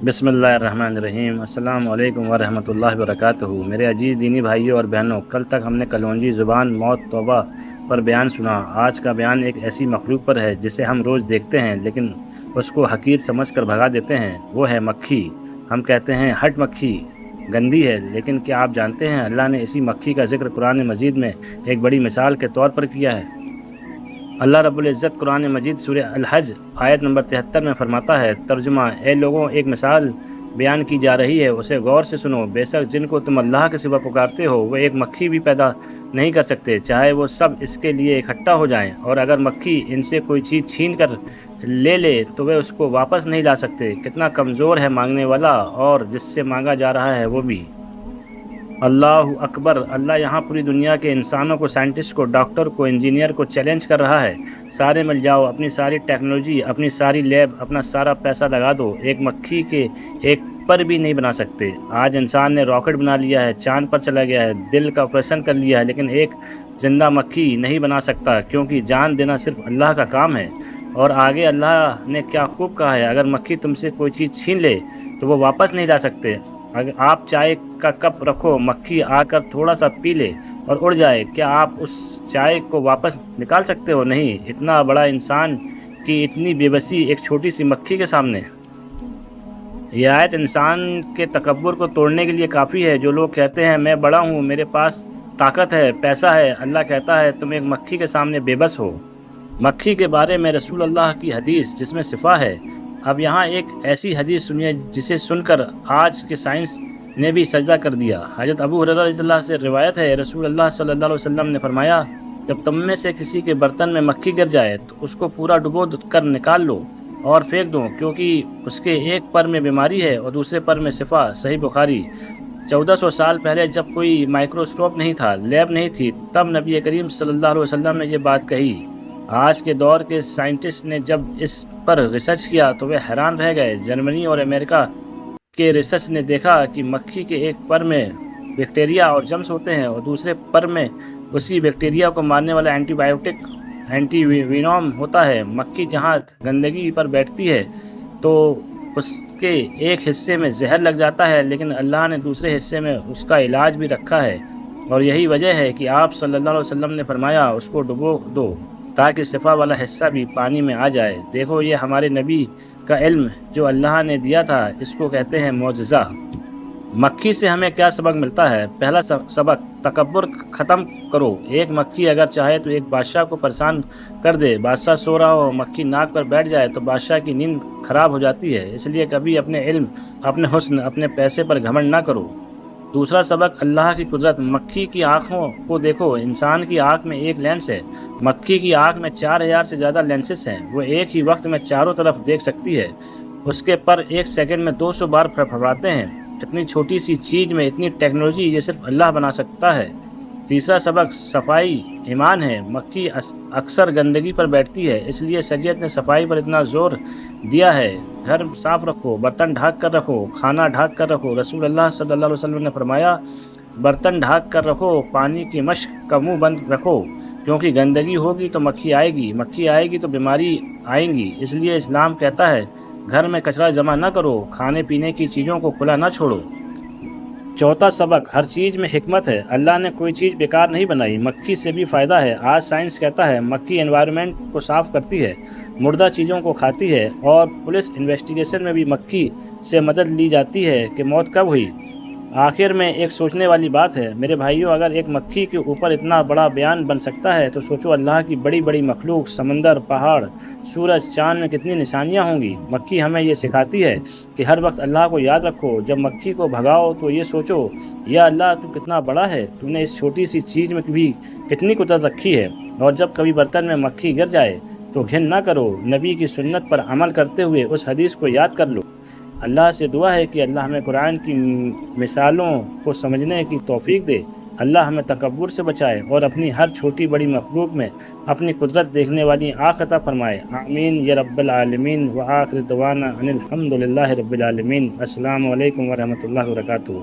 بسم اللہ الرحمن الرحیم۔ السلام علیکم ورحمۃ اللہ وبرکاتہ۔ میرے عزیز دینی بھائیوں اور بہنوں، کل تک ہم نے کلونجی زبان موت توبہ پر بیان سنا۔ آج کا بیان ایک ایسی مخلوق پر ہے جسے ہم روز دیکھتے ہیں لیکن اس کو حقیر سمجھ کر بھگا دیتے ہیں۔ وہ ہے مکھی۔ ہم کہتے ہیں ہٹ مکھی گندی ہے، لیکن کیا آپ جانتے ہیں اللہ نے اسی مکھی کا ذکر قرآن مجید میں ایک بڑی مثال کے طور پر کیا ہے۔ اللہ رب العزت قرآن مجید سورہ الحج آیت نمبر 73 میں فرماتا ہے، ترجمہ: اے لوگوں، ایک مثال بیان کی جا رہی ہے، اسے غور سے سنو۔ بے شک جن کو تم اللہ کے سوا پکارتے ہو وہ ایک مکھی بھی پیدا نہیں کر سکتے، چاہے وہ سب اس کے لیے اکٹھا ہو جائیں، اور اگر مکھی ان سے کوئی چیز چھین کر لے تو وہ اس کو واپس نہیں لا سکتے۔ کتنا کمزور ہے مانگنے والا، اور جس سے مانگا جا رہا ہے وہ بھی۔ اللہ اکبر۔ اللہ یہاں پوری دنیا کے انسانوں کو، سائنٹسٹ کو، ڈاکٹر کو، انجینئر کو چیلنج کر رہا ہے، سارے مل جاؤ، اپنی ساری ٹیکنالوجی، اپنی ساری لیب، اپنا سارا پیسہ لگا دو، ایک مکھی کے ایک پر بھی نہیں بنا سکتے۔ آج انسان نے راکٹ بنا لیا ہے، چاند پر چلا گیا ہے، دل کا آپریشن کر لیا ہے، لیکن ایک زندہ مکھی نہیں بنا سکتا، کیونکہ جان دینا صرف اللہ کا کام ہے۔ اور آگے اللہ نے کیا خوب کہا ہے، اگر مکھی تم سے کوئی چیز چھین لے تو وہ واپس نہیں لا سکتے۔ اگر آپ چائے کا کپ رکھو، مکھی آ کر تھوڑا سا پی لے اور اڑ جائے، کیا آپ اس چائے کو واپس نکال سکتے ہو؟ نہیں۔ اتنا بڑا انسان کی اتنی بے بسی ایک چھوٹی سی مکھی کے سامنے۔ یہ آیت انسان کے تکبر کو توڑنے کے لیے کافی ہے۔ جو لوگ کہتے ہیں میں بڑا ہوں، میرے پاس طاقت ہے، پیسہ ہے، اللہ کہتا ہے تم ایک مکھی کے سامنے بے بس ہو۔ مکھی کے بارے میں رسول اللہ کی حدیث جس میں شفا ہے۔ اب یہاں ایک ایسی حدیث سنیے جسے سن کر آج کے سائنس نے بھی سجدہ کر دیا۔ حضرت ابو ہریرہ رضی اللہ سے روایت ہے، رسول اللہ صلی اللہ علیہ وسلم نے فرمایا، جب تم میں سے کسی کے برتن میں مکھی گر جائے تو اس کو پورا ڈبو کر نکال لو اور پھینک دو، کیونکہ اس کے ایک پر میں بیماری ہے اور دوسرے پر میں شفا۔ صحیح بخاری۔ 1400 سال پہلے جب کوئی مائکروسکوپ نہیں تھا، لیب نہیں تھی، تب نبی کریم صلی اللہ علیہ وسلم نے یہ بات کہی۔ آج کے دور کے سائنٹسٹ نے جب اس پر ریسرچ کیا تو وہ حیران رہ گئے۔ جرمنی اور امریکہ کے ریسرچ نے دیکھا کہ مکھی کے ایک پر میں بیکٹیریا اور جرمز ہوتے ہیں اور دوسرے پر میں اسی بیکٹیریا کو مارنے والا اینٹی بائیوٹک، اینٹی وینوم ہوتا ہے۔ مکھی جہاں گندگی پر بیٹھتی ہے تو اس کے ایک حصے میں زہر لگ جاتا ہے، لیکن اللہ نے دوسرے حصے میں اس کا علاج بھی رکھا ہے، اور یہی وجہ ہے کہ آپ صلی اللہ علیہ وسلم نے فرمایا اس کو ڈبو دو تاکہ شفا والا حصہ بھی پانی میں آ جائے۔ دیکھو، یہ ہمارے نبی کا علم جو اللہ نے دیا تھا، اس کو کہتے ہیں معجزہ۔ مکھی سے ہمیں کیا سبق ملتا ہے؟ پہلا سبق، تکبر ختم کرو۔ ایک مکھی اگر چاہے تو ایک بادشاہ کو پریشان کر دے۔ بادشاہ سو رہا ہو، مکھی ناک پر بیٹھ جائے تو بادشاہ کی نیند خراب ہو جاتی ہے۔ اس لیے کبھی اپنے علم، اپنے حسن، اپنے پیسے پر گھمنڈ نہ کرو۔ دوسرا سبق، اللہ کی قدرت۔ مکھی کی آنکھوں کو دیکھو، انسان کی آنکھ میں ایک لینس ہے، مکھی کی آنکھ میں 4000 سے زیادہ لینسز ہیں۔ وہ ایک ہی وقت میں چاروں طرف دیکھ سکتی ہے۔ اس کے پر ایک سیکنڈ میں 200 بار پھڑپھڑاتے ہیں۔ اتنی چھوٹی سی چیز میں اتنی ٹیکنالوجی، یہ صرف اللہ بنا سکتا ہے۔ تیسرا سبق، صفائی ایمان ہے۔ مکھی اکثر گندگی پر بیٹھتی ہے، اس لیے شریعت نے صفائی پر اتنا زور دیا ہے۔ گھر صاف رکھو، برتن ڈھانک کر رکھو، کھانا ڈھانک کر رکھو۔ رسول اللہ صلی اللہ علیہ وسلم نے فرمایا، برتن ڈھانک کر رکھو، پانی کی مشق کا منہ بند رکھو، کیونکہ گندگی ہوگی تو مکھی آئے گی، مکھی آئے گی تو بیماری آئیں گی۔ اس لیے اسلام کہتا ہے گھر میں کچرا جمع نہ کرو، کھانے پینے کی چیزوں کو کھلا نہ چھوڑو۔ چوتھا سبق، ہر چیز میں حکمت ہے۔ اللہ نے کوئی چیز بیکار نہیں بنائی، مکھی سے بھی فائدہ ہے۔ آج سائنس کہتا ہے مکھی انوائرمنٹ کو صاف کرتی ہے، مردہ چیزوں کو کھاتی ہے، اور پولیس انویسٹیگیشن میں بھی مکھی سے مدد لی جاتی ہے کہ موت کب ہوئی۔ آخر میں ایک سوچنے والی بات ہے میرے بھائیوں، اگر ایک مکھی کے اوپر اتنا بڑا بیان بن سکتا ہے تو سوچو اللہ کی بڑی بڑی مخلوق، سمندر، پہاڑ، سورج، چاند میں کتنی نشانیاں ہوں گی۔ مکھی ہمیں یہ سکھاتی ہے کہ ہر وقت اللہ کو یاد رکھو۔ جب مکھی کو بھگاؤ تو یہ سوچو، یا اللہ تو کتنا بڑا ہے، تو نے اس چھوٹی سی چیز میں بھی کتنی قدرت رکھی ہے۔ اور جب کبھی برتن میں مکھی گر جائے تو گھن نہ کرو، نبی کی سنت پر عمل کرتے ہوئے اس حدیث کو یاد کر لو۔ اللہ سے دعا ہے کہ اللہ ہمیں قرآن کی مثالوں کو سمجھنے کی توفیق دے۔ اللہ ہمیں تکبر سے بچائے اور اپنی ہر چھوٹی بڑی مخلوق میں اپنی قدرت دیکھنے والی آنکھ عطا فرمائے۔ آمین یا رب العالمین۔ وآخر دعوانا ان الحمد للہ رب العالمین۔ السلام علیکم ورحمۃ اللہ وبرکاتہ۔